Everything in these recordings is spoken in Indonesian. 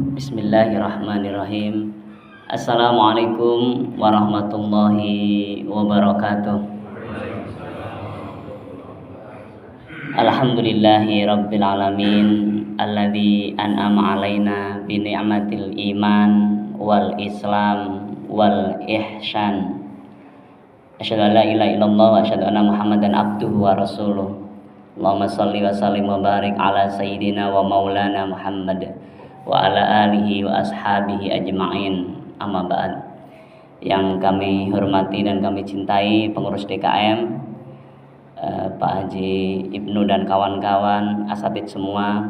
Bismillahirrahmanirrahim. Assalamualaikum warahmatullahi wabarakatuh. Alhamdulillahi rabbil alamin, alladzi an'ama alaina bi ni'matil iman wal islam wal ihsan. Asyhadu an la ilaha illallah wa asyhadu anna Muhammadan abduhu wa rasuluh. Allahumma shalli wa sallim wa barik ala sayyidina wa maulana Muhammad wa ala alihi wa ashabihi ajma'in. Amma ba'd. Yang kami hormati dan kami cintai pengurus DKM, Pak Haji Ibnu dan kawan-kawan, asatidz semua,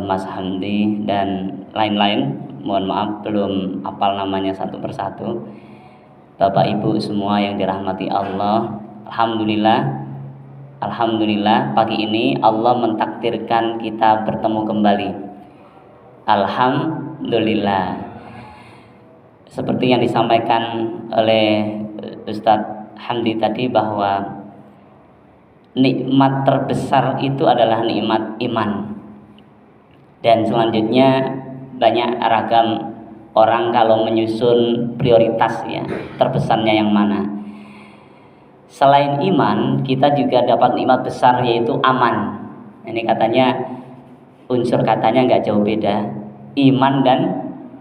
Mas Hamdi dan lain-lain. Mohon maaf belum hafal namanya satu persatu. Bapak Ibu semua yang dirahmati Allah, Alhamdulillah pagi ini Allah mentakdirkan kita bertemu kembali. Alhamdulillah. Seperti yang disampaikan oleh Ustadz Hamdi tadi, bahwa nikmat terbesar itu adalah nikmat iman. Dan selanjutnya banyak ragam orang kalau menyusun prioritas, ya, terbesarnya yang mana. Selain iman, kita juga dapat nikmat besar, yaitu aman. Ini katanya unsur katanya nggak jauh beda, iman dan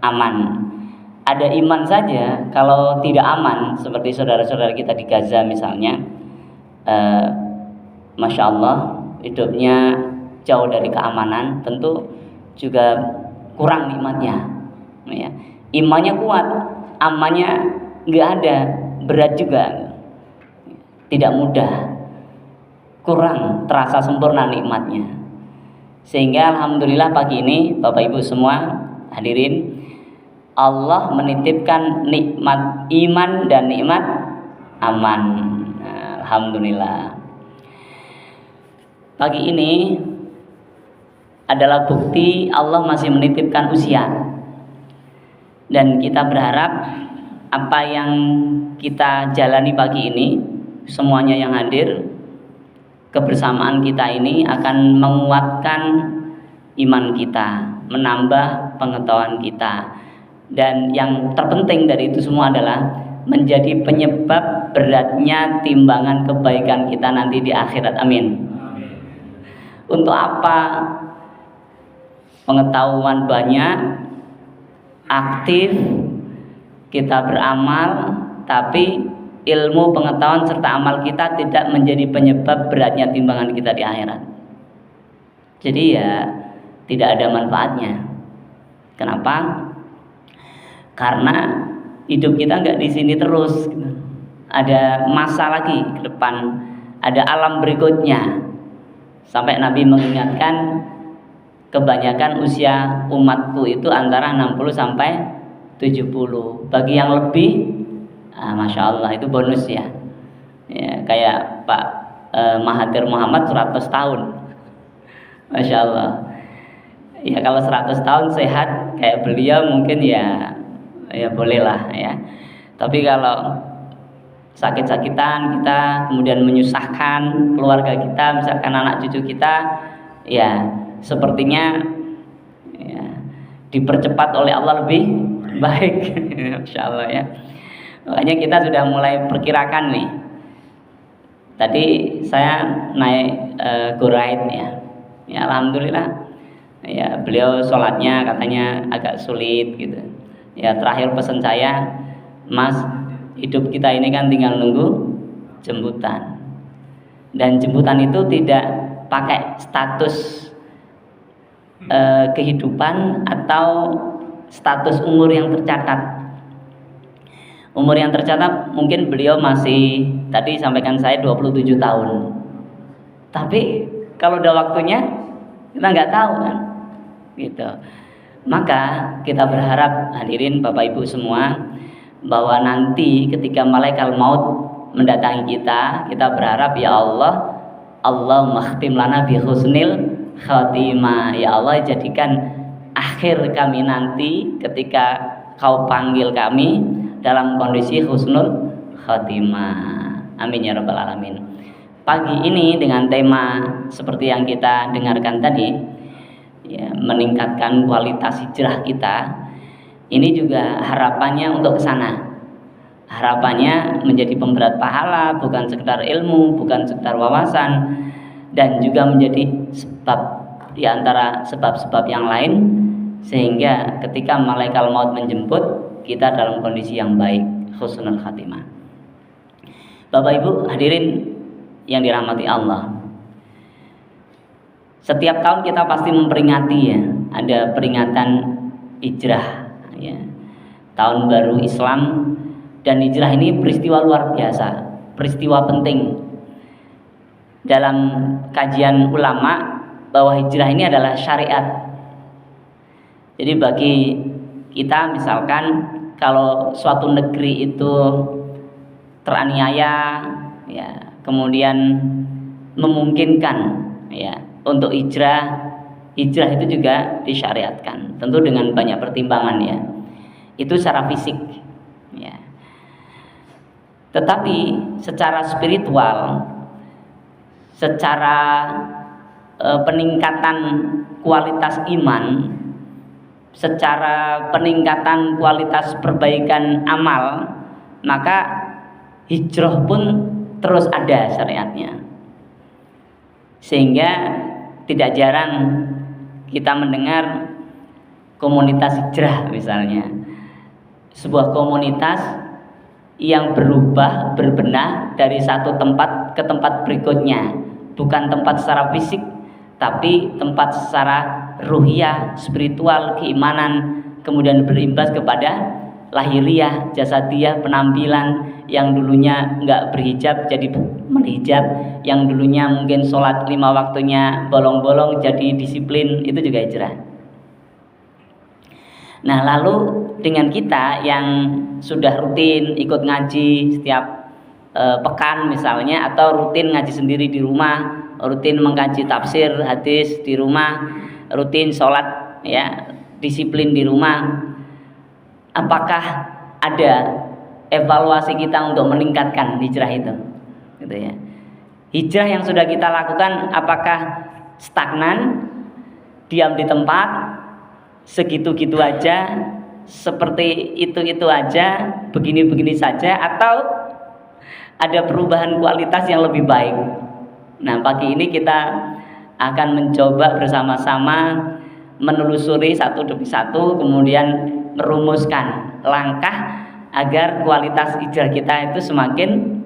aman. Ada iman saja, kalau tidak aman, seperti saudara-saudara kita di Gaza misalnya, Masya Allah, hidupnya jauh dari keamanan, tentu juga kurang nikmatnya. Ya. Imannya kuat, amannya nggak ada, berat juga, tidak mudah, kurang terasa sempurna nikmatnya. Sehingga alhamdulillah pagi ini Bapak Ibu semua hadirin, Allah menitipkan nikmat iman dan nikmat aman. Alhamdulillah. Pagi ini adalah bukti Allah masih menitipkan usia. Dan kita berharap apa yang kita jalani pagi ini, semuanya yang hadir, kebersamaan kita ini akan menguatkan iman kita, menambah pengetahuan kita, dan yang terpenting dari itu semua adalah menjadi penyebab beratnya timbangan kebaikan kita nanti di akhirat. Amin. Untuk apa pengetahuan banyak, aktif, kita beramal, tapi ilmu, pengetahuan serta amal kita tidak menjadi penyebab beratnya timbangan kita di akhirat. Jadi ya tidak ada manfaatnya. Kenapa? Karena hidup kita nggak di sini terus. Ada masa lagi ke depan, ada alam berikutnya. Sampai Nabi mengingatkan, kebanyakan usia umatku itu antara 60 sampai 70. Bagi yang lebih, Masya Allah, itu bonus, ya. Kayak Pak Mahathir Muhammad 100 tahun. Masya Allah. Ya kalau 100 tahun sehat kayak beliau mungkin ya bolehlah, ya. Tapi kalau sakit-sakitan kita, kemudian menyusahkan keluarga kita, misalkan anak cucu kita, ya sepertinya ya, dipercepat oleh Allah lebih baik. Masya Allah, ya. Makanya kita sudah mulai perkirakan nih. Tadi saya naik Go-Ride, ya. Ya alhamdulillah. Ya beliau sholatnya katanya agak sulit gitu. Ya terakhir pesan saya, Mas, hidup kita ini kan tinggal nunggu jemputan. Dan jemputan itu tidak pakai status kehidupan atau status umur yang tercatat. Umur yang tercatat mungkin beliau masih, tadi sampaikan saya 27 tahun. Tapi kalau udah waktunya kita nggak tahu, kan, gitu. Maka kita berharap, hadirin Bapak Ibu semua, bahwa nanti ketika malaikat maut mendatangi kita berharap, ya Allah, Allahumma khtim lana bi husnil khatimah. Ya Allah, jadikan akhir kami nanti ketika Kau panggil kami dalam kondisi husnul khatimah. Amin ya rabbal alamin. Pagi ini dengan tema seperti yang kita dengarkan tadi, ya, meningkatkan kualitas hijrah kita. Ini juga harapannya untuk ke sana. Harapannya menjadi pemberat pahala, bukan sekedar ilmu, bukan sekedar wawasan, dan juga menjadi sebab di antara sebab-sebab yang lain, sehingga ketika malaikat maut menjemput kita dalam kondisi yang baik, husnul khatimah. Bapak Ibu hadirin yang dirahmati Allah, setiap tahun kita pasti memperingati, ya, ada peringatan hijrah, ya, tahun baru Islam. Dan hijrah ini peristiwa luar biasa, peristiwa penting dalam kajian ulama, bahwa hijrah ini adalah syariat. Jadi bagi kita, misalkan kalau suatu negeri itu teraniaya, ya, kemudian memungkinkan, ya, untuk hijrah itu juga disyariatkan, tentu dengan banyak pertimbangan, ya. Itu secara fisik, ya. Tetapi secara spiritual, secara peningkatan kualitas iman, secara peningkatan kualitas perbaikan amal, maka hijrah pun terus ada syariatnya. Sehingga tidak jarang kita mendengar komunitas hijrah misalnya, sebuah komunitas yang berbenah dari satu tempat ke tempat berikutnya, bukan tempat secara fisik, tapi tempat secara ruhiyah, spiritual, keimanan, kemudian berimbas kepada lahiriah, jasadiyah, penampilan. Yang dulunya nggak berhijab jadi menhijab, yang dulunya mungkin sholat 5 waktunya bolong-bolong jadi disiplin, itu juga hijrah. Nah, lalu dengan kita yang sudah rutin ikut ngaji setiap pekan misalnya, atau rutin ngaji sendiri di rumah, rutin mengkaji tafsir hadis di rumah, rutin sholat, ya, disiplin di rumah, apakah ada evaluasi kita untuk meningkatkan hijrah itu, gitu ya? Hijrah yang sudah kita lakukan apakah stagnan, diam di tempat, segitu-gitu aja, seperti itu aja, begini-begini saja, atau ada perubahan kualitas yang lebih baik? Nah, pagi ini kita akan mencoba bersama-sama menelusuri satu demi satu, kemudian merumuskan langkah agar kualitas hijrah kita itu semakin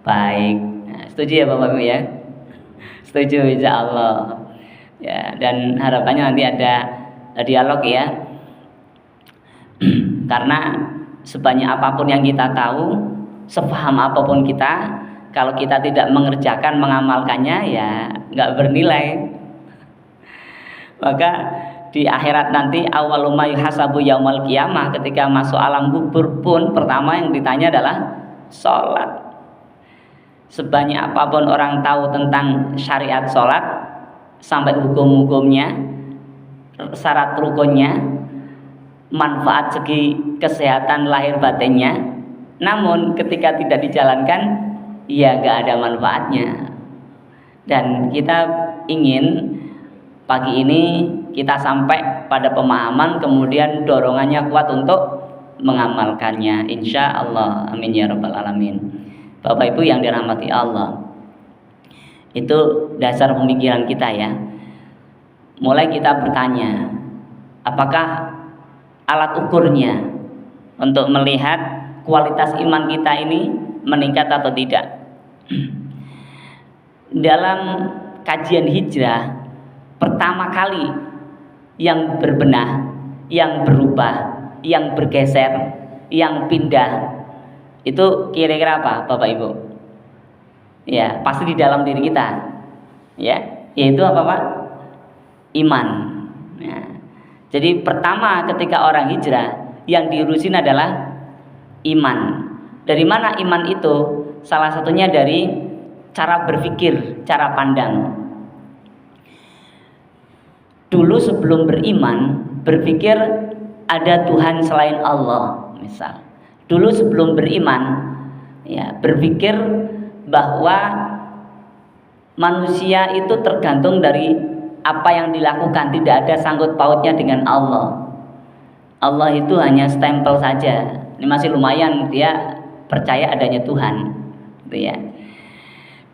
baik. Nah, setuju ya Bapak Ibu, ya? Setuju insya Allah, ya. Dan harapannya nanti ada dialog, ya. Karena sebanyak apapun yang kita tahu, sepaham apapun kita, kalau kita tidak mengerjakan, mengamalkannya, ya nggak bernilai. Maka di akhirat nanti, awwalu ma yuhasabu yaumal qiyamah, ketika masuk alam kubur pun pertama yang ditanya adalah sholat. Sebanyak apapun orang tahu tentang syariat sholat, sampai hukum-hukumnya, syarat rukunnya, manfaat segi kesehatan lahir batinnya, namun ketika tidak dijalankan, ya gak ada manfaatnya. Dan kita ingin pagi ini kita sampai pada pemahaman, kemudian dorongannya kuat untuk mengamalkannya, insya Allah. Amin ya rabbal alamin. Bapak Ibu yang dirahmati Allah, itu dasar pemikiran kita, ya. Mulai kita bertanya, apakah alat ukurnya untuk melihat kualitas iman kita ini meningkat atau tidak? Dalam kajian hijrah, pertama kali yang berbenah, yang berubah, yang bergeser, yang pindah, itu kira-kira apa Bapak Ibu? Ya, pasti di dalam diri kita, ya, yaitu apa Pak? Iman, ya. Jadi pertama ketika orang hijrah, yang diurusin adalah iman. Dari mana iman itu? Salah satunya dari cara berpikir, cara pandang. Dulu sebelum beriman, berpikir ada Tuhan selain Allah, misal. Dulu sebelum beriman, ya, berpikir bahwa manusia itu tergantung dari apa yang dilakukan tidak ada sangkut pautnya dengan Allah. Allah itu hanya stempel saja. Ini masih lumayan dia percaya adanya Tuhan, gitu ya.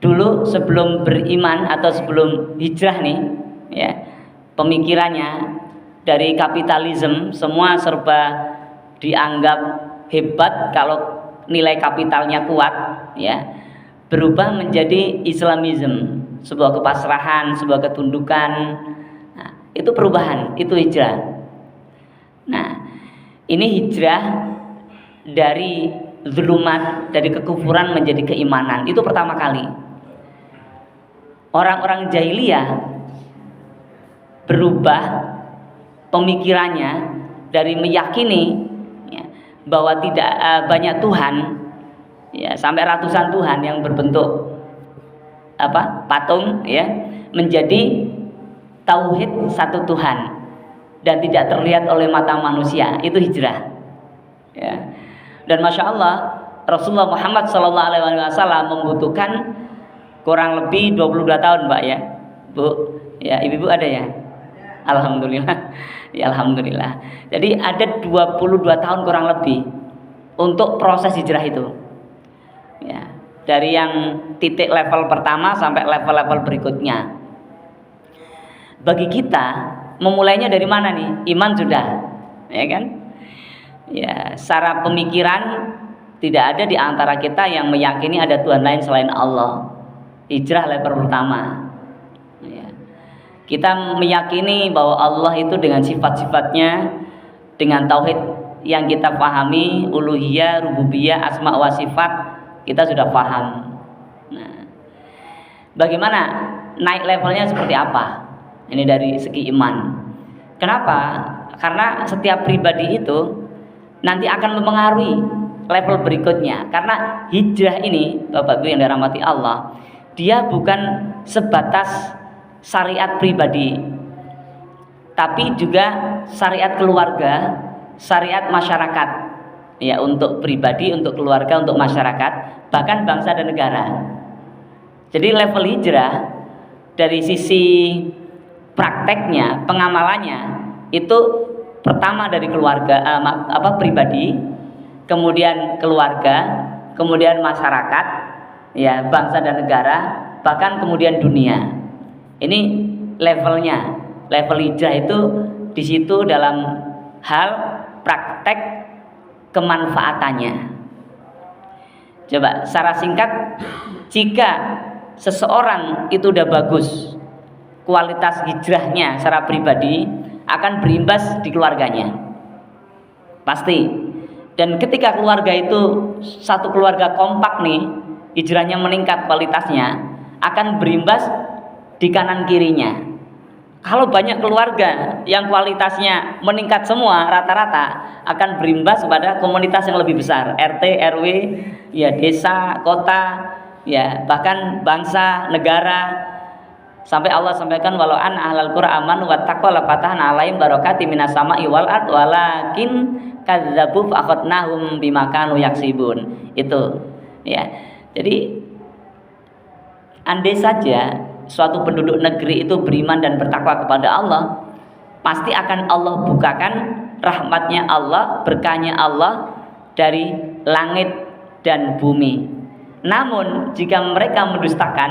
Dulu sebelum beriman atau sebelum hijrah nih, ya, pemikirannya dari kapitalisme semua serba dianggap hebat kalau nilai kapitalnya kuat, ya, berubah menjadi Islamisme, sebuah kepasrahan, sebuah ketundukan. Nah, itu perubahan, itu hijrah. Nah, ini hijrah dari zulumat, dari kekufuran menjadi keimanan. Itu pertama kali. Orang-orang jahiliyah berubah pemikirannya dari meyakini, ya, bahwa tidak banyak Tuhan, ya, sampai ratusan Tuhan yang berbentuk patung, ya, menjadi tauhid satu Tuhan dan tidak terlihat oleh mata manusia. Itu hijrah, ya. Dan masya Allah Rasulullah Muhammad SAW membutuhkan kurang lebih 22 tahun, Mbak, ya, Bu, ya, ibu-ibu ada ya? Alhamdulillah, ya, alhamdulillah. Jadi ada 22 tahun kurang lebih untuk proses hijrah itu, ya, dari yang titik level pertama sampai level-level berikutnya. Bagi kita memulainya dari mana nih? Iman sudah, ya kan? Ya, secara pemikiran tidak ada di antara kita yang meyakini ada Tuhan lain selain Allah. Hijrah level pertama, ya. Kita meyakini bahwa Allah itu dengan sifat-sifatnya, dengan tauhid yang kita pahami, uluhiyah, rububiyah, asma wa sifat, kita sudah paham. Nah, bagaimana naik levelnya seperti apa? Ini dari segi iman. Kenapa? Karena setiap pribadi itu nanti akan mempengaruhi level berikutnya. Karena hijrah ini, Bapak Ibu yang dirahmati Allah, dia bukan sebatas syariat pribadi, tapi juga syariat keluarga, syariat masyarakat, ya, untuk pribadi, untuk keluarga, untuk masyarakat, bahkan bangsa dan negara. Jadi level hijrah dari sisi prakteknya, pengamalannya itu pertama dari keluarga, pribadi, kemudian keluarga, kemudian masyarakat, ya, bangsa dan negara, bahkan kemudian dunia. Ini levelnya. Level hijrah itu di situ dalam hal praktek kemanfaatannya. Coba secara singkat, jika seseorang itu udah bagus, kualitas hijrahnya secara pribadi akan berimbas di keluarganya, pasti. Dan ketika keluarga itu satu keluarga kompak nih, hijrahnya meningkat kualitasnya, akan berimbas di kanan kirinya. Kalau banyak keluarga yang kualitasnya meningkat semua rata-rata, akan berimbas pada komunitas yang lebih besar, RT, RW, ya, desa, kota, ya, bahkan bangsa, negara. Sampai Allah sampaikan, walau an ahlal qura amanu wattaqwa la fatahna alaihim barakatim minas sama'i wal ard walakin kadzabu fa akhadnahum bima kanu yaksibun. Itu, ya. Jadi andai saja suatu penduduk negeri itu beriman dan bertakwa kepada Allah, pasti akan Allah bukakan rahmatnya Allah, berkahnya Allah dari langit dan bumi. Namun jika mereka mendustakan,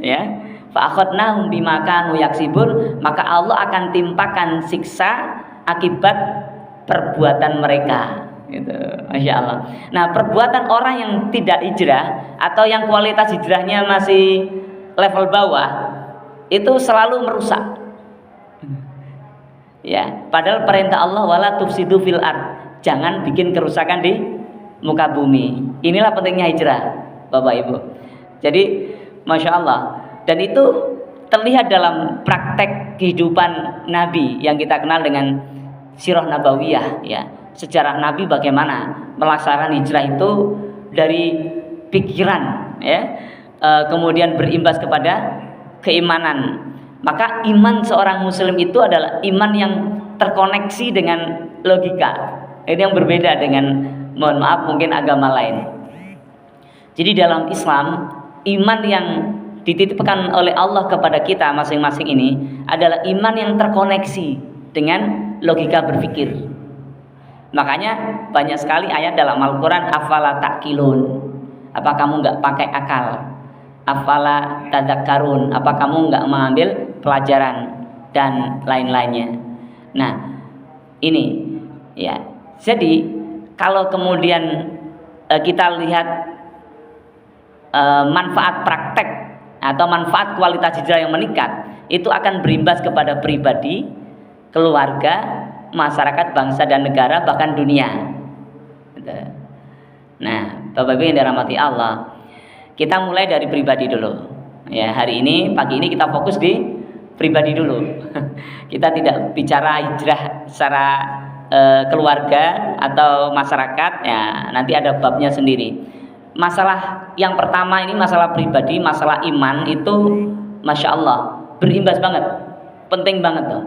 ya, fa akhadnahum bima kanu yaksibun, maka Allah akan timpakan siksa akibat perbuatan mereka. Gitu, masya Allah. Nah, perbuatan orang yang tidak hijrah atau yang kualitas hijrahnya masih level bawah itu selalu merusak, ya, padahal perintah Allah wala tufsidu fil ard, jangan bikin kerusakan di muka bumi. Inilah pentingnya hijrah, Bapak Ibu. Jadi masya Allah, dan itu terlihat dalam praktek kehidupan Nabi yang kita kenal dengan sirah nabawiyah, ya, sejarah Nabi bagaimana melaksanakan hijrah itu dari pikiran, ya, kemudian berimbas kepada keimanan. Maka iman seorang muslim itu adalah iman yang terkoneksi dengan logika. Ini yang berbeda dengan, mohon maaf, mungkin agama lain. Jadi dalam Islam, iman yang dititipkan oleh Allah kepada kita masing-masing ini adalah iman yang terkoneksi dengan logika berpikir. Makanya banyak sekali ayat dalam Al-Quran, afala ta'qilun, apa kamu nggak pakai akal, afala tadzakkarun, apa kamu nggak mengambil pelajaran, dan lain-lainnya. Nah ini ya, jadi kalau kemudian kita lihat manfaat praktek atau manfaat kualitas hijrah yang meningkat, itu akan berimbas kepada pribadi, keluarga, masyarakat, bangsa dan negara, bahkan dunia. Nah, Bapak Ibu yang dirahmati Allah, kita mulai dari pribadi dulu. Ya, hari ini, pagi ini kita fokus di pribadi dulu. Kita tidak bicara hijrah secara keluarga atau masyarakat, ya nanti ada babnya sendiri. Masalah yang pertama ini masalah pribadi, masalah iman itu Masya Allah berimbas banget, penting banget tuh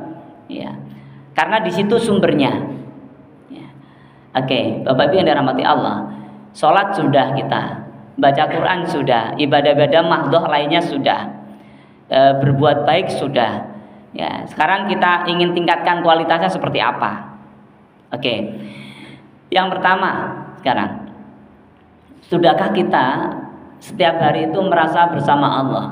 ya, karena di situ sumbernya ya. Oke, Bapak Ibu yang dirahmati Allah, sholat sudah kita, baca Quran sudah, ibadah-ibadah mahdoh lainnya sudah, berbuat baik sudah ya. Sekarang kita ingin tingkatkan kualitasnya seperti apa? Oke, yang pertama sekarang, sudahkah kita setiap hari itu merasa bersama Allah?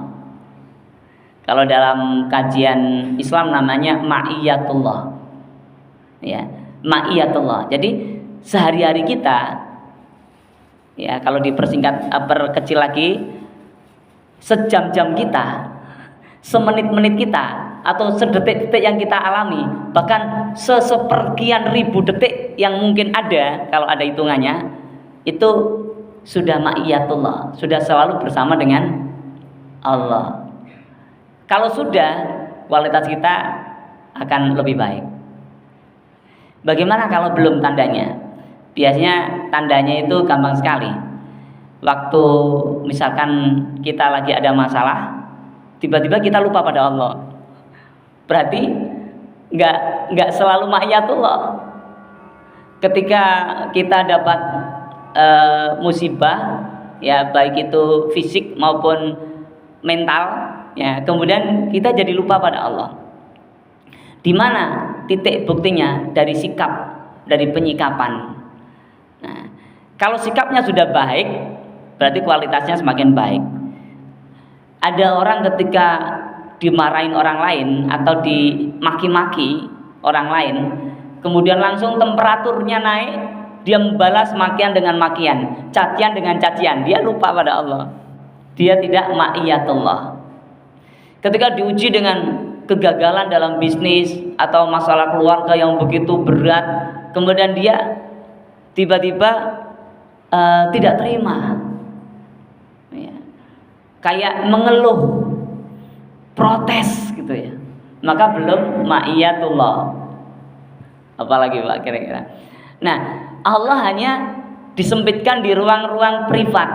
Kalau dalam kajian Islam namanya ma'iyatullah ya, ma'iyatullah. Jadi sehari-hari kita ya, kalau dipersingkat, perkecil lagi, sejam-jam kita, semenit-menit kita, atau sedetik-detik yang kita alami, bahkan seseperkian ribu detik yang mungkin ada, kalau ada hitungannya, itu sudah ma'iyatullah, sudah selalu bersama dengan Allah. Kalau sudah, kualitas kita akan lebih baik. Bagaimana kalau belum tandanya? Biasanya tandanya itu gampang sekali. Waktu misalkan kita lagi ada masalah, tiba-tiba kita lupa pada Allah. Berarti nggak selalu ma'iyatullah. Ketika kita dapat musibah ya, baik itu fisik maupun mental ya, kemudian kita jadi lupa pada Allah. Di mana titik buktinya? Dari sikap, dari penyikapan. Nah, kalau sikapnya sudah baik, berarti kualitasnya semakin baik. Ada orang ketika dimarahin orang lain atau dimaki-maki orang lain, kemudian langsung temperaturnya naik, dia membalas makian dengan makian, cacian dengan cacian, dia lupa pada Allah. Dia tidak ma'iyatullah. Ketika diuji dengan kegagalan dalam bisnis atau masalah keluarga yang begitu berat, kemudian dia tiba-tiba tidak terima ya, kayak mengeluh, protes gitu ya, maka belum ma'iyatullah. Apalagi Pak kira-kira. Nah, Allah hanya disempitkan di ruang-ruang privat,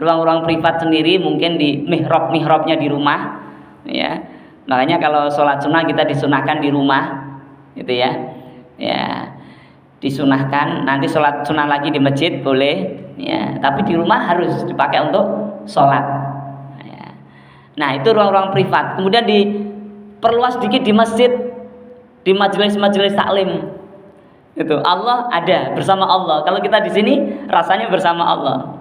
ruang-ruang privat sendiri, mungkin di mihrab-mihrabnya di rumah ya. Makanya kalau sholat sunnah kita disunahkan di rumah gitu ya, ya disunahkan. Nanti sholat sunnah lagi di masjid boleh ya, tapi di rumah harus dipakai untuk sholat ya. Nah itu ruang-ruang privat. Kemudian diperluas sedikit di masjid, di majelis-majelis taklim itu Allah ada, bersama Allah. Kalau kita di sini rasanya bersama Allah,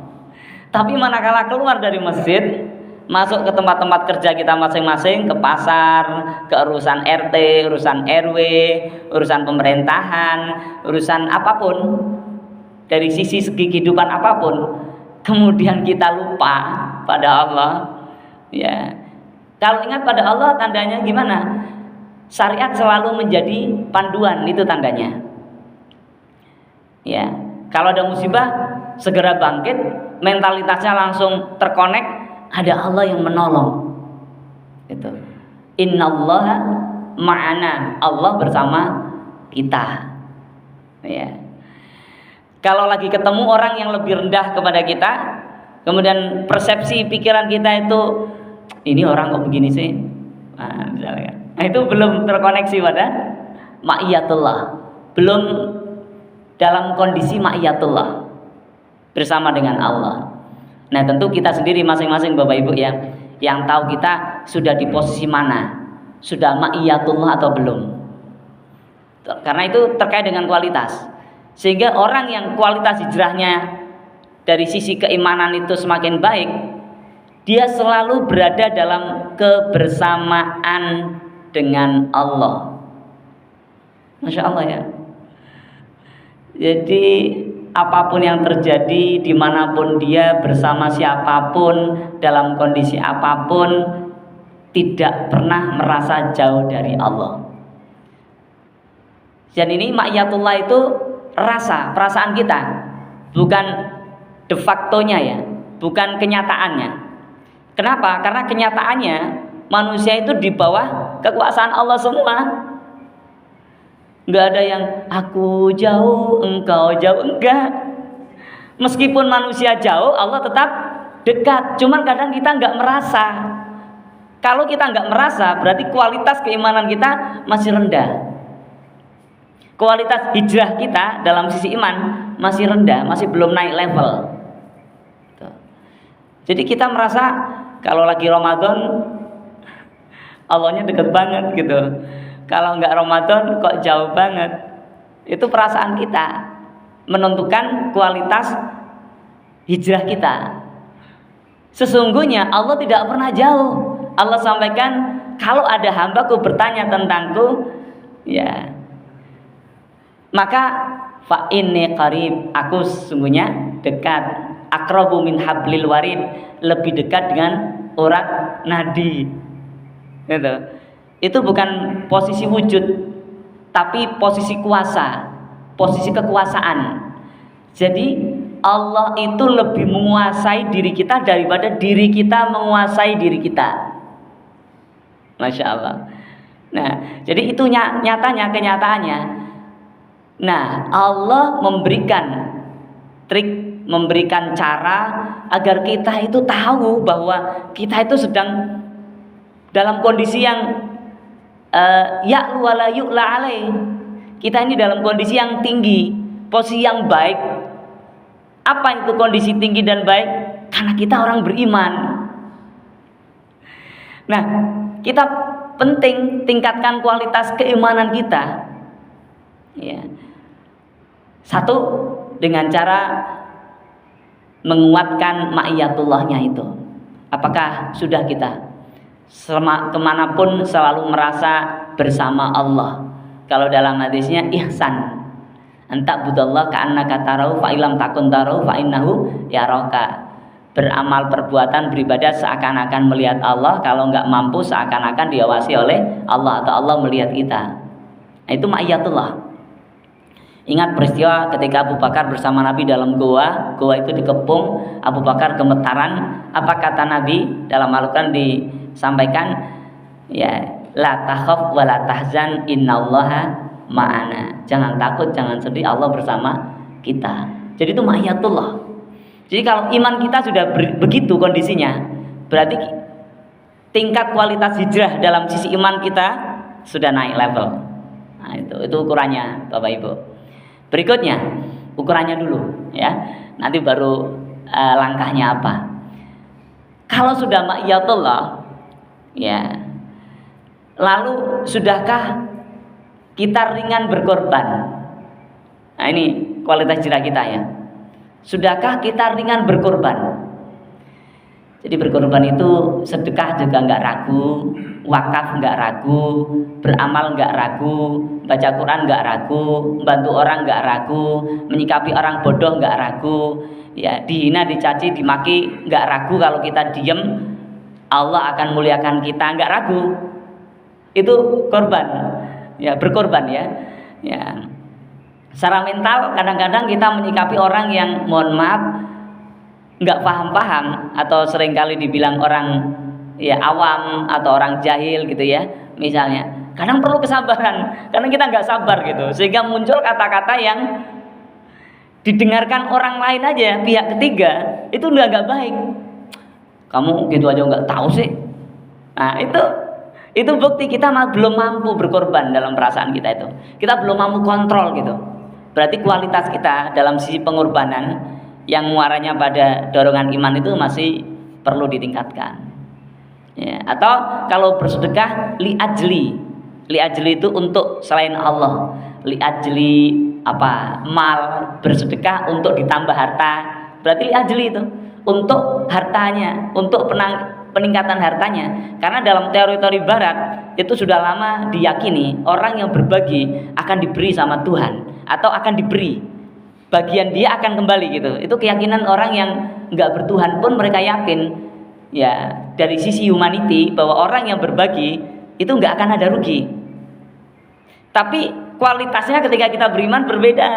tapi manakala keluar dari masjid, masuk ke tempat-tempat kerja kita masing-masing, ke pasar, ke urusan RT, urusan RW, urusan pemerintahan, urusan apapun, dari sisi segi kehidupan apapun, kemudian kita lupa pada Allah ya. Kalau ingat pada Allah, tandanya gimana? Syariat selalu menjadi panduan, itu tandanya ya. Kalau ada musibah segera bangkit, mentalitasnya langsung terkonek, ada Allah yang menolong. Itu. Innallaha ma'ana, Allah bersama kita. Ya. Kalau lagi ketemu orang yang lebih rendah kepada kita, kemudian persepsi pikiran kita itu, ini orang kok begini sih? Nah, misalnya. Nah, itu belum terkoneksi pada ma'iyatullah. Belum dalam kondisi ma'iyatullah bersama dengan Allah. Nah tentu kita sendiri masing-masing Bapak Ibu ya, yang tahu kita sudah di posisi mana, sudah ma'iyatullah atau belum. Karena itu terkait dengan kualitas. Sehingga orang yang kualitas hijrahnya dari sisi keimanan itu semakin baik, dia selalu berada dalam kebersamaan dengan Allah. Masya Allah ya. Jadi apapun yang terjadi, dimanapun dia, bersama siapapun, dalam kondisi apapun, tidak pernah merasa jauh dari Allah. Dan ini ma'iyatullah itu rasa, perasaan kita, bukan de factonya ya, bukan kenyataannya. Kenapa? Karena kenyataannya manusia itu di bawah kekuasaan Allah semua. Nggak ada yang aku jauh, engkau jauh, enggak. Meskipun manusia jauh, Allah tetap dekat. Cuman kadang kita nggak merasa. Kalau kita nggak merasa, berarti kualitas keimanan kita masih rendah. Kualitas hijrah kita dalam sisi iman masih rendah, masih belum naik level. Jadi kita merasa kalau lagi Ramadan Allahnya deket banget gitu. Kalau nggak Ramadan kok jauh banget. Itu perasaan kita menentukan kualitas hijrah kita. Sesungguhnya Allah tidak pernah jauh. Allah sampaikan, kalau ada hambaku bertanya tentangku, ya maka fa inni qarib, aku sesungguhnya dekat, aqrabu min hablil warid, lebih dekat dengan urat nadi. Gitu. Itu bukan posisi wujud, tapi posisi kuasa, posisi kekuasaan. Jadi Allah itu lebih menguasai diri kita daripada diri kita menguasai diri kita. Masya Allah. Nah, jadi itu nyatanya, kenyataannya. Nah, Allah memberikan trik, memberikan cara agar kita itu tahu bahwa kita itu sedang dalam kondisi yang ya'lu wa la yu'la alaih. Kita ini dalam kondisi yang tinggi, posisi yang baik. Apa itu kondisi tinggi dan baik? Karena kita orang beriman. Nah, kita penting tingkatkan kualitas keimanan kita. Ya. Satu, dengan cara menguatkan ma'iyatullahnya itu. Apakah sudah kita kemanapun selalu merasa bersama Allah? Kalau dalam hadisnya ihsan, anta budallah ka'annaka tarau fa ilam takun tarau fa innahu yaraka. Beramal perbuatan beribadah seakan-akan melihat Allah, kalau nggak mampu seakan-akan diawasi oleh Allah atau Allah melihat kita. Nah, itu ma'iyatullah. Ingat peristiwa ketika Abu Bakar bersama Nabi dalam goa itu dikepung, Abu Bakar gemetaran. Apa kata Nabi? Dalam Al-Quran disampaikan, ya, la takhaf wa la tahzan innallaha ma'ana. Jangan takut, jangan sedih, Allah bersama kita. Jadi itu ma'iyatullah. Jadi kalau iman kita sudah begitu kondisinya, berarti tingkat kualitas hijrah dalam sisi iman kita sudah naik level. Nah, itu ukurannya, Bapak Ibu. Berikutnya, ukurannya dulu, ya. Nanti baru langkahnya apa. Kalau sudah ma'iyatullah, ya, lalu sudahkah kita ringan berkorban? Nah, ini kualitas hijrah kita ya. Sudahkah kita ringan berkorban? Jadi berkorban itu sedekah juga nggak ragu, wakaf nggak ragu, beramal nggak ragu, baca Quran nggak ragu, bantu orang nggak ragu, menyikapi orang bodoh nggak ragu, ya, dihina, dicaci, dimaki nggak ragu. Kalau kita diem, Allah akan muliakan kita, nggak ragu. Itu korban, ya, berkorban ya. Ya. Secara mental kadang-kadang kita menyikapi orang yang, mohon maaf, nggak paham-paham atau seringkali dibilang orang ya awam atau orang jahil gitu ya, misalnya. Kadang perlu kesabaran karena kita nggak sabar gitu, sehingga muncul kata-kata yang didengarkan orang lain aja, pihak ketiga, itu nggak baik. Kamu gitu aja nggak tahu sih. Nah, itu bukti kita belum mampu berkorban dalam perasaan kita itu. Kita belum mampu kontrol gitu. Berarti kualitas kita dalam sisi pengorbanan yang muaranya pada dorongan iman itu masih perlu ditingkatkan. Ya, atau kalau bersedekah li ajli itu untuk selain Allah, li ajli apa mal, bersedekah untuk ditambah harta, berarti li ajli itu untuk hartanya, untuk peningkatan hartanya. Karena dalam teori-teori barat itu sudah lama diyakini orang yang berbagi akan diberi sama Tuhan, atau akan diberi bagian dia akan kembali gitu. Itu keyakinan orang yang nggak bertuhan pun mereka yakin, ya, dari sisi humanity, bahwa orang yang berbagi itu nggak akan ada rugi. Tapi kualitasnya ketika kita beriman berbeda.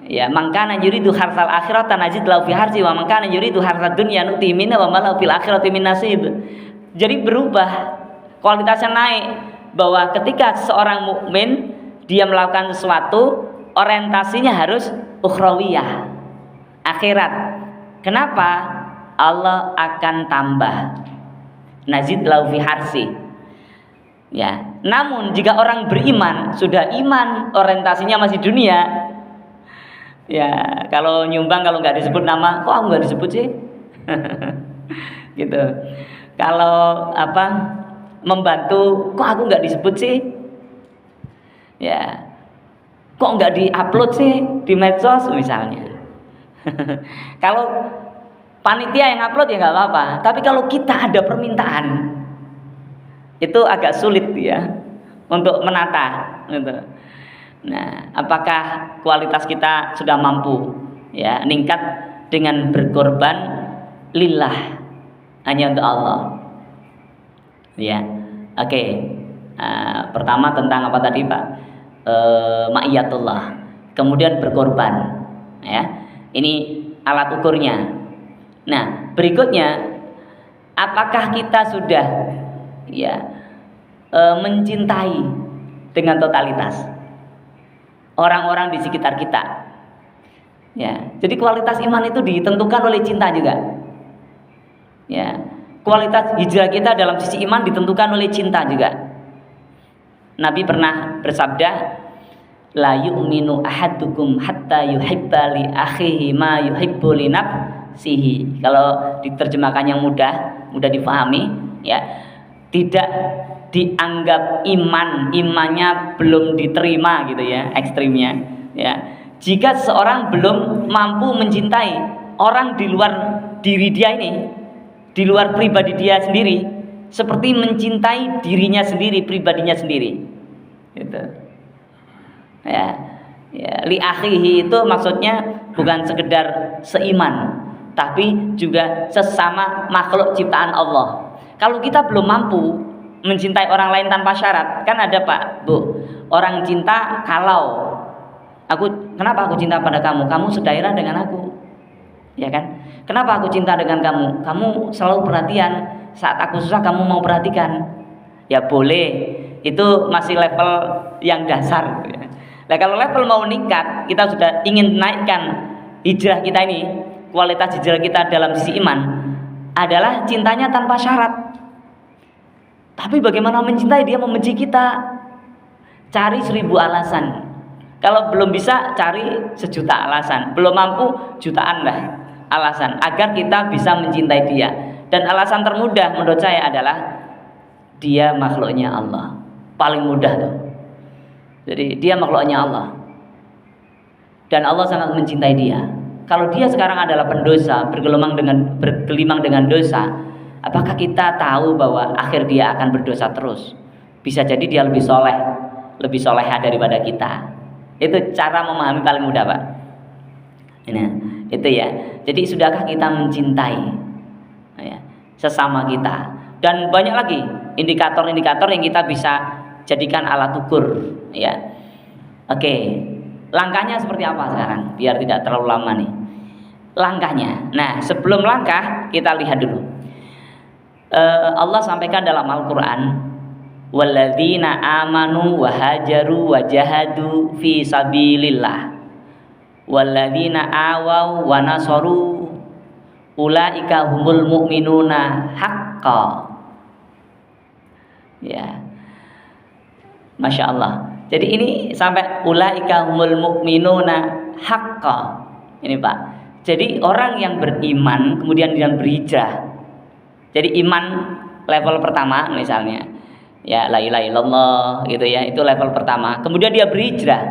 Ya, mangkana yuridu harsal akhirat najid lahu fi harsi wa mangkana yuridu harsad dunya nuti minna wa malahu fil akhirati min nasib. Jadi berubah, kualitasnya naik, bahwa ketika seorang mukmin dia melakukan sesuatu, orientasinya harus ukhrawiyah, akhirat. Kenapa? Allah akan tambah, nazid lahu fi harsi. Ya, namun jika orang beriman, sudah iman, orientasinya masih dunia, ya, kalau nyumbang, kalau nggak disebut nama, kok aku nggak disebut sih? Gitu. Kalau membantu, kok aku nggak disebut sih? Ya, kok nggak diupload sih di medsos misalnya. Kalau panitia yang upload ya nggak apa-apa, tapi kalau kita ada permintaan, itu agak sulit ya untuk menata gitu. Nah, apakah kualitas kita sudah mampu ya meningkat dengan berkorban lillah, hanya untuk Allah ya. Oke. Pertama tentang apa tadi Pak? Ma'iyatullah, kemudian berkorban ya. Ini alat ukurnya. Nah, berikutnya, apakah kita sudah ya mencintai dengan totalitas orang-orang di sekitar kita? Ya, jadi kualitas iman itu ditentukan oleh cinta juga. Ya, kualitas hijrah kita dalam sisi iman ditentukan oleh cinta juga. Nabi pernah bersabda, la yu'minu ahadukum hatta yuhibba li akhihi ma yuhibbu li nafsihi. Kalau diterjemahkan yang mudah difahami ya, tidak dianggap imannya belum diterima gitu ya, ekstrimnya ya. Jika seseorang belum mampu mencintai orang di luar diri dia ini, di luar pribadi dia sendiri, seperti mencintai dirinya sendiri, pribadinya sendiri gitu. Ya, li akhihi itu maksudnya bukan sekedar seiman, tapi juga sesama makhluk ciptaan Allah. Kalau kita belum mampu mencintai orang lain tanpa syarat, kan ada Pak, Bu, orang cinta kalau kenapa aku cinta pada kamu? Kamu sedaerah dengan aku, ya kan? Kenapa aku cinta dengan kamu? Kamu selalu perhatian. Saat aku susah kamu mau perhatikan. Ya boleh, itu masih level yang dasar. Nah, kalau level mau meningkat, kita sudah ingin naikkan hijrah kita ini, kualitas hijrah kita dalam sisi iman adalah cintanya tanpa syarat. Tapi bagaimana mencintai? Dia membenci kita, cari 1000 alasan. Kalau belum bisa, cari 1.000.000 alasan. Belum mampu, jutaan lah alasan agar kita bisa mencintai dia. Dan alasan termudah menurut saya adalah dia makhluknya Allah. Paling mudah tuh. Jadi dia makhluknya Allah, dan Allah sangat mencintai dia. Kalau dia sekarang adalah pendosa, bergelimang dengan dosa, apakah kita tahu bahwa akhir dia akan berdosa terus? Bisa jadi dia lebih soleha daripada kita. Itu cara memahami paling mudah Pak. Nah, itu ya. Jadi sudahkah kita mencintai ya, sesama kita? Dan banyak lagi indikator-indikator yang kita bisa jadikan alat ukur ya. Oke, langkahnya seperti apa sekarang? Biar tidak terlalu lama nih langkahnya. Nah, sebelum langkah kita lihat dulu. Allah sampaikan dalam Al-Quran, walladzina amanu wa hajaru wa jahadu fi sabilillah walladzina awaw wa nasaru ulaika humul mu'minuna haqqan. Ya, Masya Allah. Jadi ini sampai ulaika humul mu'minuna haqqan. Ini Pak. Jadi orang yang beriman kemudian yang berhijrah Jadi iman level pertama misalnya, ya la ilaha illallah gitu ya, itu level pertama. Kemudian dia berhijrah,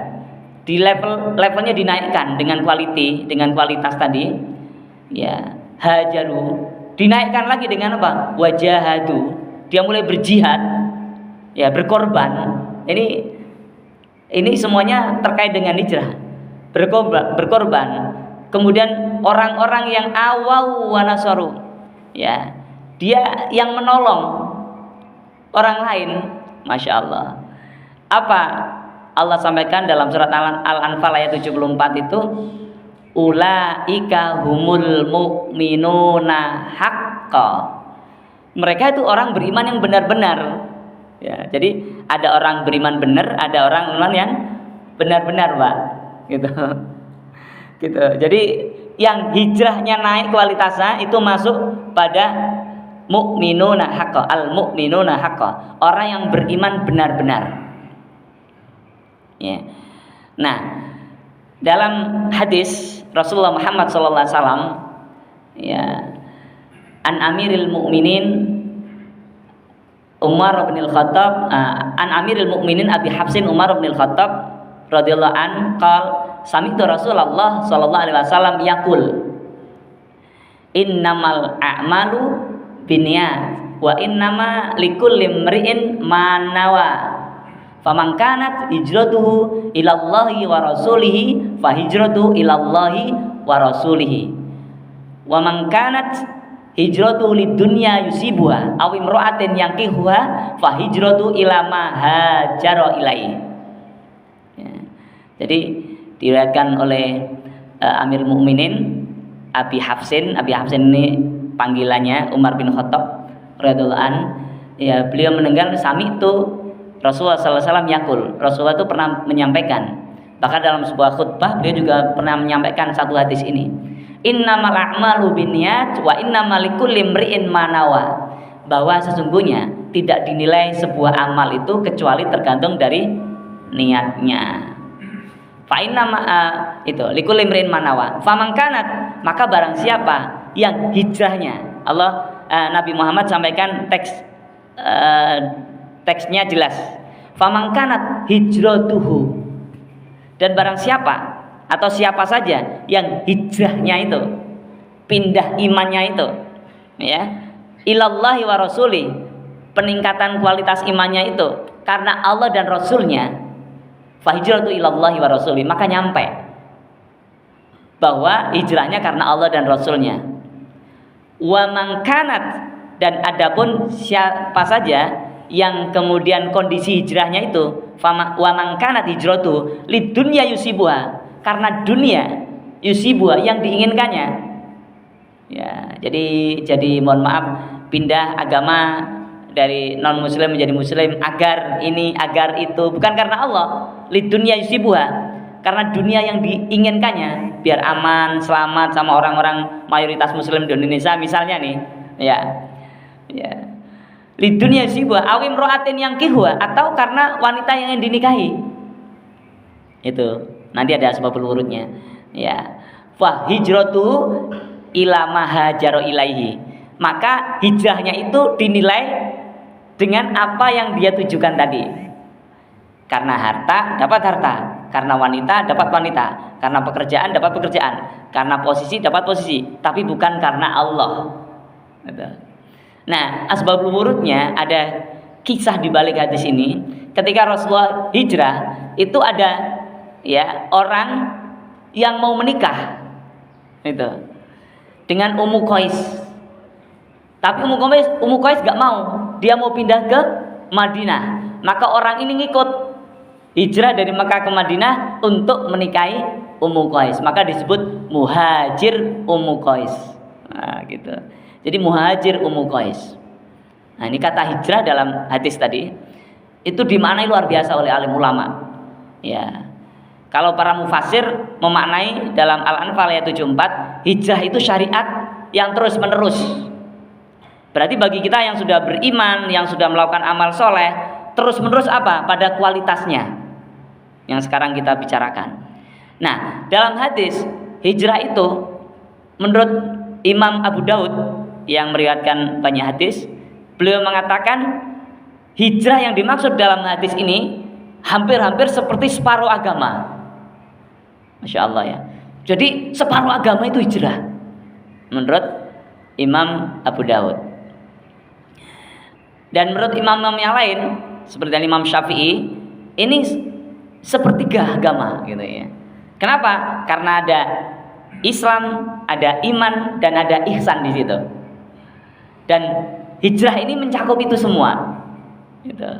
di levelnya dinaikkan dengan kualitas tadi, ya hajaru, dinaikkan lagi dengan apa? Wajahadu, dia mulai berjihad, ya berkorban. Ini semuanya terkait dengan hijrah, berkorban. Kemudian orang-orang yang awau wa nasaru, ya dia yang menolong orang lain, masya Allah. Apa Allah sampaikan dalam surat Al-Anfal ayat 74 itu, ulaika humul mu'minuna haqqa. Mereka itu orang beriman yang benar-benar. Ya, jadi ada orang beriman benar, ada orang beriman yang benar-benar, Pak. Gitu. Gitu. Jadi yang hijrahnya naik kualitasnya itu masuk pada mu'minuna haqqa, al-mu'minuna haqqa, orang yang beriman benar-benar. Ya. Nah, dalam hadis Rasulullah Muhammad SAW, ya, an Amiril Mukminin Umar bin Al-Khattab, an Amiril Mukminin Abi Hafsin Umar bin Al-Khattab radhiyallahu an qal sami'tu Rasulullah sallallahu alaihi wasallam yaqul innamal a'malu binniyat wa innama likulli imri'in ma nawa faman kanat hijratuhu ilallahi wa rasulihi fa hijratuhu ilallahi wa rasulihi wa man kanat hijratuhu lidunya yusibuha aw imra'atin yankihuha fa hijratuhu ila ma hajara ilaihi. Ya. Jadi diriwayatkan oleh Amir Mukminin Abi Hafsin ini panggilannya Umar bin Khattab radhiyallahu an, ya beliau mendengar sami itu Rasulullah sallallahu alaihi wasallam yakul. Rasulullah itu pernah menyampaikan, bahkan dalam sebuah khutbah beliau juga pernah menyampaikan satu hadis ini, innamal a'malu binniyat wa innamal likulli imri'in ma nawa, bahwa sesungguhnya tidak dinilai sebuah amal itu kecuali tergantung dari niatnya. Fa inna itu likulli imri'in ma nawa faman kanat, maka barang siapa yang hijrahnya, Nabi Muhammad sampaikan teksnya jelas, faman kanat hijratuhu, dan barang siapa atau siapa saja yang hijrahnya itu, pindah imannya itu, ya ilallahi wa rasuli, peningkatan kualitas imannya itu karena Allah dan Rasulnya, fa hijratu ilallahi wa rasuli, maka nyampe bahwa hijrahnya karena Allah dan Rasulnya. Wa man kanat, dan adapun siapa saja yang kemudian kondisi hijrahnya itu wa man kanat hijratu lidunya yusibuha, karena dunia yusibuha yang diinginkannya. Ya, jadi mohon maaf, pindah agama dari non muslim menjadi muslim agar ini agar itu, bukan karena Allah. Lidunya yusibuha, karena dunia yang diinginkannya, biar aman selamat sama orang-orang mayoritas muslim di Indonesia misalnya nih, ya lidunya yusibuha awim ro'atin yang kihwa, atau karena wanita yang dinikahi. Itu nanti ada sebabul urutnya, ya fa hijratu ila ma hajara ilaihi, maka hijrahnya itu dinilai dengan apa yang dia tujukan tadi. Karena harta dapat harta, karena wanita dapat wanita, karena pekerjaan dapat pekerjaan, karena posisi dapat posisi, tapi bukan karena Allah. Nah, asbabul wurudnya ada kisah di balik hadis ini. Ketika Rasulullah hijrah, itu ada ya orang yang mau menikah itu dengan Ummu Qais. Tapi Ummu Qais gak mau, dia mau pindah ke Madinah. Maka orang ini ngikut hijrah dari Mekah ke Madinah untuk menikahi Ummu Qais, maka disebut muhajir Ummu Qais. Nah, gitu. Jadi muhajir Ummu Qais. Nah, ini kata hijrah dalam hadis tadi itu dimaknai luar biasa oleh alim ulama. Ya. Kalau para mufassir memaknai dalam Al-Anfal ayat 74, hijrah itu syariat yang terus-menerus. Berarti bagi kita yang sudah beriman, yang sudah melakukan amal soleh, terus-menerus apa? Pada kualitasnya yang sekarang kita bicarakan. Nah, dalam hadis hijrah itu menurut Imam Abu Daud yang meriwayatkan banyak hadis, beliau mengatakan hijrah yang dimaksud dalam hadis ini hampir-hampir seperti separuh agama. Masya Allah ya. Jadi separuh agama itu hijrah menurut Imam Abu Dawud. Dan menurut imam-imam yang lain seperti Imam Syafi'i, ini sepertiga agama gitu ya. Kenapa? Karena ada Islam, ada iman, dan ada ihsan di situ. Dan hijrah ini mencakup itu semua. Gitu.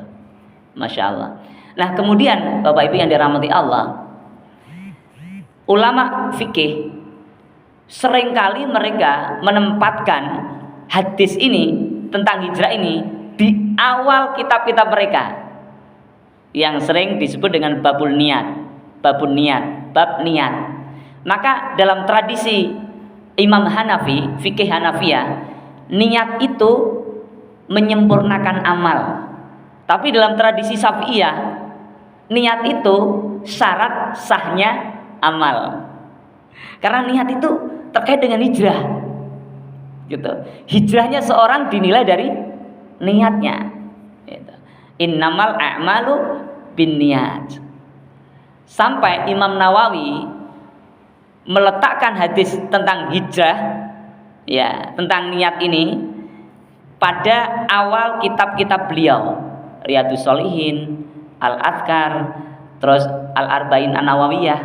Masya Allah. Nah kemudian Bapak Ibu yang dirahmati Allah, ulama fikih seringkali mereka menempatkan hadis ini tentang hijrah ini di awal kitab-kitab mereka yang sering disebut dengan bab niat. Maka dalam tradisi Imam Hanafi, fikih Hanafiyah, niat itu menyempurnakan amal. Tapi dalam tradisi Syafi'iyah, niat itu syarat sahnya amal. Karena niat itu terkait dengan hijrah. Gitu. Hijrahnya seorang dinilai dari niatnya. Gitu. Innamal a'malu binniyat. Sampai Imam Nawawi meletakkan hadis tentang hijrah, ya, tentang niat ini pada awal kitab-kitab beliau, Riyadhus Shalihin, Al-Adhkar, terus Al-Arba'in An-Nawawiyah.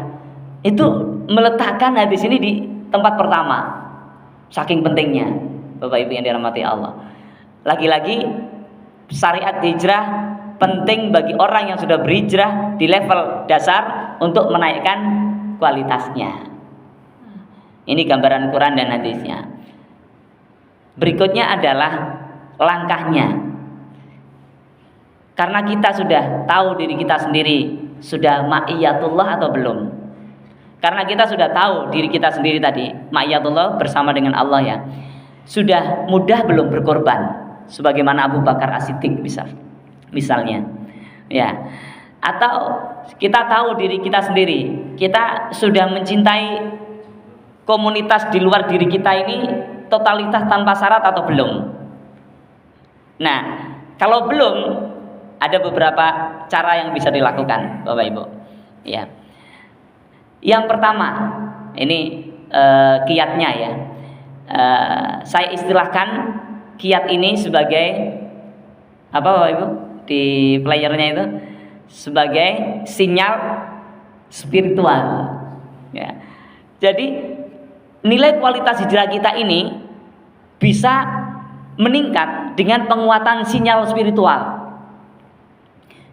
Itu meletakkan hadis ini di tempat pertama. Saking pentingnya, Bapak Ibu yang dirahmati Allah. Lagi-lagi syariat hijrah penting bagi orang yang sudah berhijrah di level dasar untuk menaikkan kualitasnya. Ini gambaran Quran dan hadisnya. Berikutnya adalah langkahnya. Karena kita sudah tahu diri kita sendiri, sudah ma'iyatullah atau belum. Karena kita sudah tahu diri kita sendiri tadi, ma'iyatullah bersama dengan Allah ya. Sudah mudah belum berkorban sebagaimana Abu Bakar As-Siddiq misalnya. Ya. Atau kita tahu diri kita sendiri, kita sudah mencintai komunitas di luar diri kita ini totalitas tanpa syarat atau belum. Nah, kalau belum, ada beberapa cara yang bisa dilakukan, Bapak Ibu. Ya. Yang pertama, ini kiatnya ya. Saya istilahkan kiat ini sebagai apa, Bapak Ibu? Di playernya itu sebagai sinyal spiritual. Ya. Jadi nilai kualitas hijrah kita ini bisa meningkat dengan penguatan sinyal spiritual.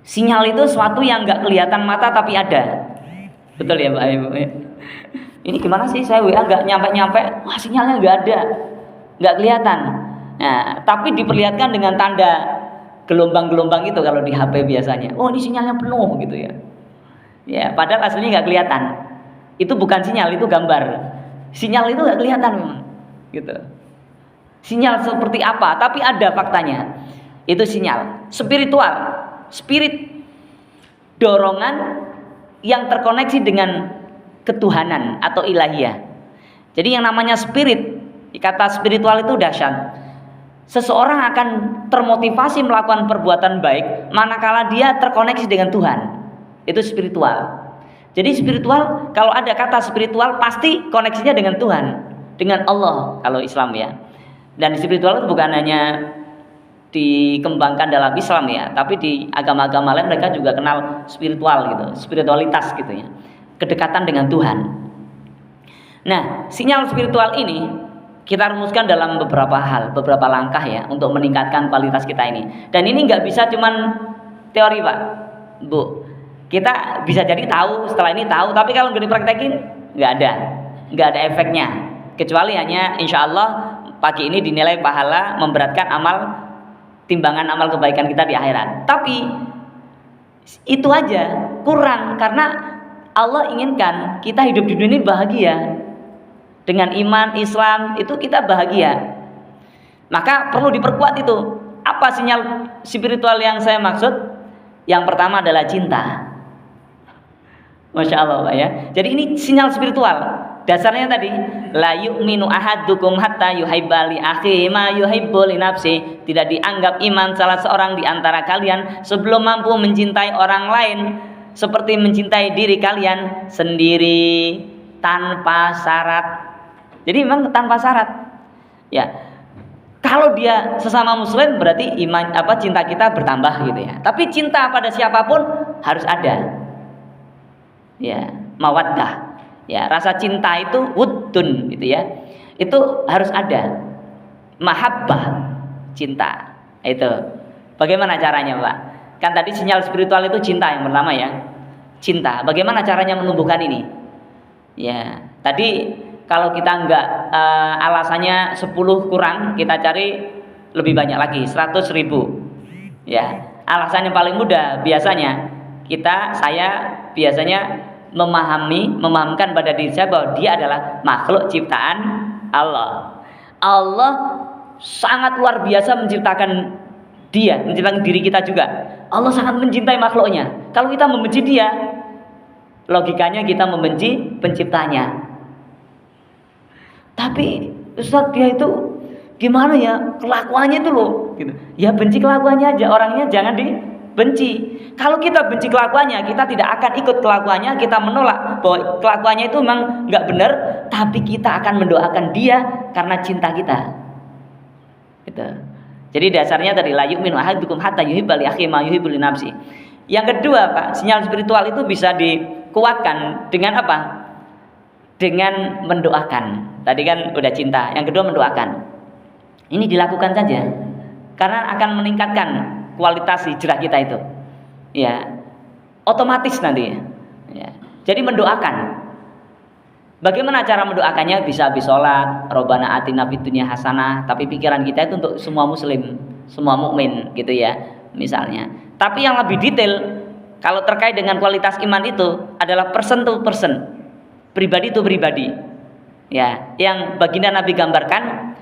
Sinyal itu sesuatu yang nggak kelihatan mata tapi ada. Betul ya Pak Ibu? Ini gimana sih, saya WA nggak nyampe-nyampe, wah sinyalnya nggak ada, nggak kelihatan. Nah, tapi diperlihatkan dengan tanda gelombang-gelombang itu kalau di HP biasanya. Oh ini sinyalnya penuh gitu ya. Ya, padahal aslinya nggak kelihatan. Itu bukan sinyal, itu gambar. Sinyal itu nggak kelihatan memang, gitu. Sinyal seperti apa? Tapi ada faktanya. Itu sinyal spiritual, spirit, dorongan yang terkoneksi dengan ketuhanan atau ilahiyah. Jadi yang namanya spirit, kata spiritual itu dahsyat. Seseorang akan termotivasi melakukan perbuatan baik manakala dia terkoneksi dengan Tuhan. Itu spiritual. Jadi spiritual, kalau ada kata spiritual pasti koneksinya dengan Tuhan, dengan Allah kalau Islam ya. Dan spiritual itu bukan hanya dikembangkan dalam Islam ya, tapi di agama-agama lain mereka juga kenal spiritual gitu, spiritualitas gitu ya, kedekatan dengan Tuhan. Nah, sinyal spiritual ini kita rumuskan dalam beberapa hal, beberapa langkah ya untuk meningkatkan kualitas kita ini. Dan ini nggak bisa cuman teori Pak, Bu. Kita bisa jadi tahu, setelah ini tahu, tapi kalau nggak dipraktekin nggak ada efeknya. Kecuali hanya insya Allah pagi ini dinilai pahala memberatkan amal, timbangan amal kebaikan kita di akhirat. Tapi itu aja kurang, karena Allah inginkan kita hidup di dunia ini bahagia. Dengan iman, Islam itu kita bahagia. Maka perlu diperkuat itu. Apa sinyal spiritual yang saya maksud? Yang pertama adalah cinta. Masya Allah Pak ya. Jadi ini sinyal spiritual. Dasarnya tadi, la yu'minu ahadukum hatta yuhibba li akhihi ma yuhibbu li nafsi. Tidak dianggap iman salah seorang di antara kalian sebelum mampu mencintai orang lain seperti mencintai diri kalian sendiri tanpa syarat. Jadi memang tanpa syarat. Ya. Kalau dia sesama muslim berarti iman cinta kita bertambah gitu ya. Tapi cinta pada siapapun harus ada. Ya, mawaddah. Ya, rasa cinta itu wuddun gitu ya. Itu harus ada. Mahabbah, cinta. Itu. Bagaimana caranya, Pak? Kan tadi sinyal spiritual itu cinta yang pertama ya. Cinta. Bagaimana caranya menumbuhkan ini? Ya, tadi kalau kita enggak alasannya 10 kurang, kita cari lebih banyak lagi, 100.000. Ya, alasan yang paling mudah biasanya saya biasanya memahamkan pada diri saya bahwa dia adalah makhluk ciptaan Allah. Allah sangat luar biasa menciptakan menciptakan diri kita juga. Allah sangat mencintai makhluknya. Kalau kita membenci dia, logikanya kita membenci penciptanya. Tapi Ustaz, dia itu gimana ya kelakuannya itu loh gitu. Ya benci kelakuannya aja, orangnya jangan dibenci. Kalau kita benci kelakuannya, kita tidak akan ikut kelakuannya, kita menolak bahwa kelakuannya itu memang nggak benar, tapi kita akan mendoakan dia karena cinta kita. Gitu. Jadi dasarnya tadi la yu'minu ahadukum hatta yuhibba li akhihi ma yuhibbu li nafsi. Yang kedua, Pak, sinyal spiritual itu bisa dikuatkan dengan apa? Dengan mendoakan. Tadi kan udah cinta, yang kedua mendoakan. Ini dilakukan saja karena akan meningkatkan kualitas hijrah kita itu. Ya, otomatis nanti. Ya. Jadi mendoakan. Bagaimana cara mendoakannya? Bisa habis sholat, Rabbana atina fid dunya hasanah. Tapi pikiran kita itu untuk semua muslim, semua mukmin, gitu ya, misalnya. Tapi yang lebih detail, kalau terkait dengan kualitas iman itu adalah person to person, pribadi to pribadi. Ya, yang baginda Nabi gambarkan,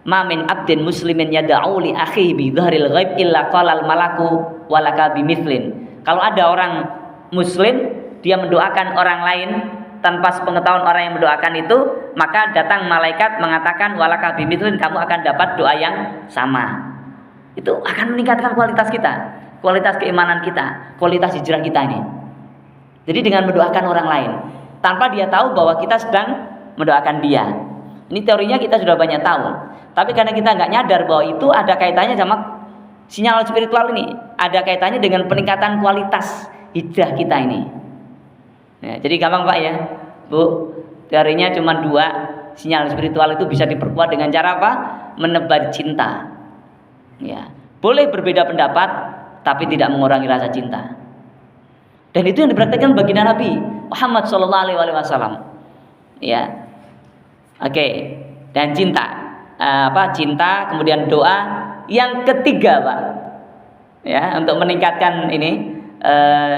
ma min abdin muslimin yad'u li akhihi bi dhahril ghaib illa qalal malaku walaka bimithlin. Kalau ada orang muslim dia mendoakan orang lain tanpa sepengetahuan orang yang mendoakan itu, maka datang malaikat mengatakan walaka bimithlin, kamu akan dapat doa yang sama. Itu akan meningkatkan kualitas kita, kualitas keimanan kita, kualitas hijrah kita ini. Jadi dengan mendoakan orang lain tanpa dia tahu bahwa kita sedang mendoakan dia. Ini teorinya kita sudah banyak tahu. Tapi karena kita nggak nyadar bahwa itu ada kaitannya sama sinyal spiritual ini, ada kaitannya dengan peningkatan kualitas hijrah kita ini. Ya, jadi gampang Pak ya, Bu. Teorinya cuma 2. Sinyal spiritual itu bisa diperkuat dengan cara apa? Menebar cinta. Ya, boleh berbeda pendapat, tapi tidak mengurangi rasa cinta. Dan itu yang dipraktikkan baginda Nabi Muhammad SAW. Ya, oke. Dan cinta. Cinta, kemudian doa. Yang ketiga, Pak, ya, untuk meningkatkan ini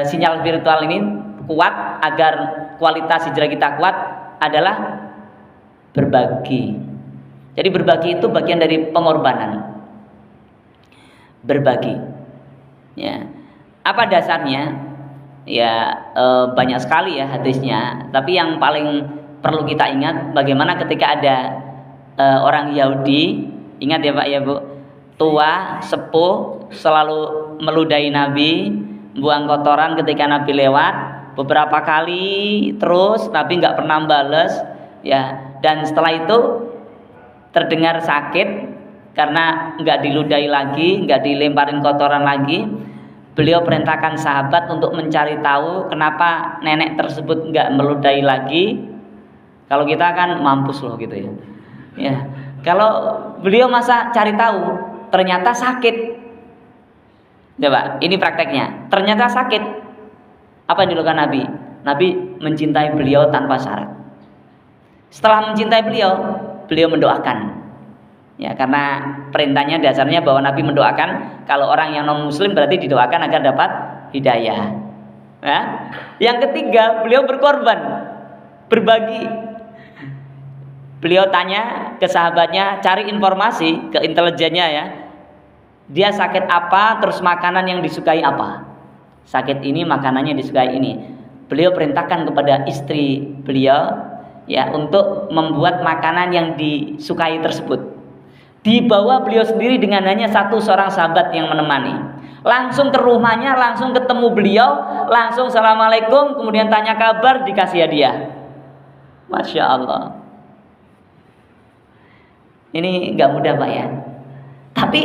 sinyal spiritual ini kuat agar kualitas hijrah kita kuat adalah berbagi. Jadi berbagi itu bagian dari pengorbanan. Berbagi. Ya. Apa dasarnya? Ya, banyak sekali ya hadisnya. Tapi yang paling perlu kita ingat bagaimana ketika ada orang Yahudi, ingat ya Pak ya Bu, tua, sepuh, selalu meludahi Nabi, buang kotoran ketika Nabi lewat beberapa kali terus, Nabi nggak pernah bales, ya. Dan setelah itu terdengar sakit karena nggak diludahi lagi, nggak dilemparin kotoran lagi. Beliau perintahkan sahabat untuk mencari tahu kenapa nenek tersebut nggak meludahi lagi. Kalau kita kan mampus loh gitu ya. Ya, kalau beliau masa cari tahu, ternyata sakit. Coba, ini prakteknya. Ternyata sakit. Apa yang dilakukan Nabi? Nabi mencintai beliau tanpa syarat. Setelah mencintai beliau, beliau mendoakan. Ya, karena perintahnya dasarnya bahwa Nabi mendoakan kalau orang yang non muslim berarti didoakan agar dapat hidayah. Ya. Yang ketiga, beliau berkorban, berbagi. Beliau tanya ke sahabatnya, cari informasi ke intelijennya ya. Dia sakit apa, terus makanan yang disukai apa. Sakit ini makanannya disukai ini. Beliau perintahkan kepada istri beliau, ya untuk membuat makanan yang disukai tersebut. Dibawa beliau sendiri dengan hanya seorang sahabat yang menemani. Langsung ke rumahnya, langsung ketemu beliau, langsung assalamualaikum, kemudian tanya kabar, dikasih hadiah. Masya Allah. Ini nggak mudah Pak ya. Tapi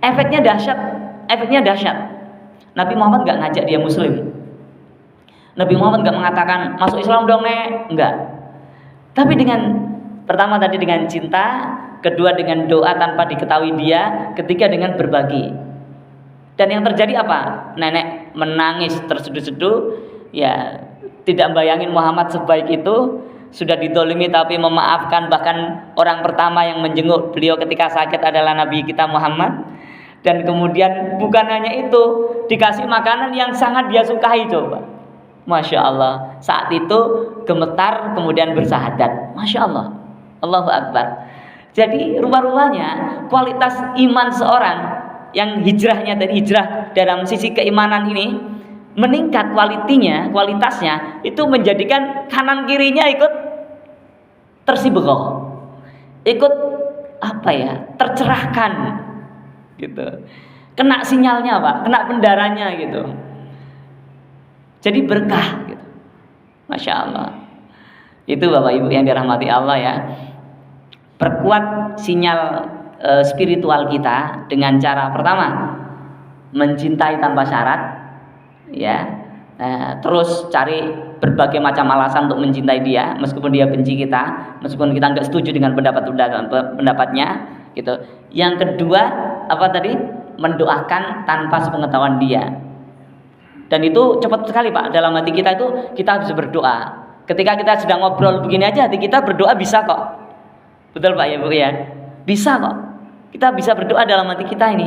efeknya dahsyat. Nabi Muhammad nggak ngajak dia muslim. Nabi Muhammad nggak mengatakan masuk Islam dong enggak. Tapi pertama tadi dengan cinta, kedua dengan doa tanpa diketahui dia, ketiga dengan berbagi. Dan yang terjadi apa? Nenek menangis terseduh-seduh, ya tidak bayangin Muhammad sebaik itu, sudah didolimi tapi memaafkan. Bahkan orang pertama yang menjenguk beliau ketika sakit adalah Nabi kita Muhammad. Dan kemudian bukan hanya itu, dikasih makanan yang sangat dia sukai coba. Masya Allah. Saat itu gemetar kemudian bersahadat. Masya Allah. Allahu Akbar. Jadi rupa-rupanya kualitas iman seorang yang hijrahnya dari hijrah dalam sisi keimanan ini meningkat kualitasnya itu menjadikan kanan kirinya ikut tersibegoh, ikut tercerahkan gitu, kena sinyalnya Pak, kena pendaranya gitu, jadi berkah gitu. Masya Allah. Itu Bapak Ibu yang dirahmati Allah ya. Perkuat sinyal spiritual kita dengan cara pertama mencintai tanpa syarat, ya. Terus cari berbagai macam alasan untuk mencintai dia, meskipun dia benci kita, meskipun kita nggak setuju dengan pendapatnya, gitu. Yang kedua apa tadi? Mendoakan tanpa sepengetahuan dia. Dan itu cepat sekali Pak. Dalam hati kita itu kita bisa berdoa. Ketika kita sedang ngobrol begini aja, hati kita berdoa bisa kok. Betul Pak ya Bu ya? Bisa kok. Kita bisa berdoa dalam hati kita ini.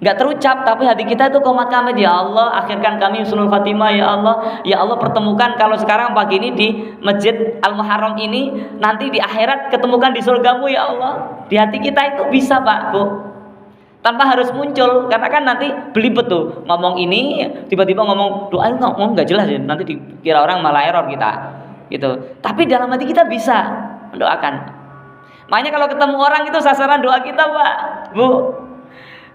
Nggak terucap, tapi hati kita itu qomat kamit. Ya Allah, akhirkan kami husnul khatimah. Ya Allah pertemukan kalau sekarang pagi ini di Masjid Al-Muharram ini, nanti di akhirat ketemukan di surgamu ya Allah. Di hati kita itu bisa Pak Bu. Tanpa harus muncul, karena kan nanti belibet tuh ngomong ini, tiba-tiba ngomong doa itu ngomong nggak jelas ya, nanti dikira orang malah error kita, gitu. Tapi dalam hati kita bisa mendoakan. Makanya kalau ketemu orang itu sasaran doa kita Pak, Bu.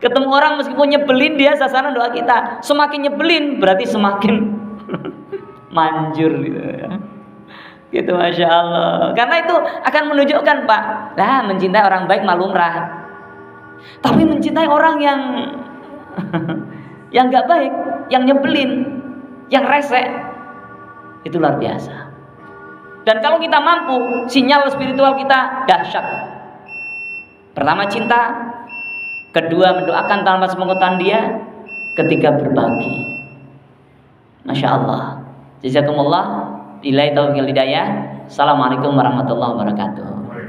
Ketemu orang meskipun nyebelin dia sasaran doa kita. Semakin nyebelin berarti semakin manjur gitu ya. Gitu Masya Allah. Karena itu akan menunjukkan Pak, lah mencintai orang baik mah lumrah. Tapi mencintai orang yang nggak baik, yang nyebelin, yang rese, itu luar biasa. Dan kalau kita mampu, sinyal spiritual kita dahsyat. Pertama cinta, kedua mendoakan tanpa sepengetahuan dia, ketiga berbagi. Masya Allah. Jazakumullah. Billahi taufiq wal hidayah. Assalamualaikum warahmatullahi wabarakatuh.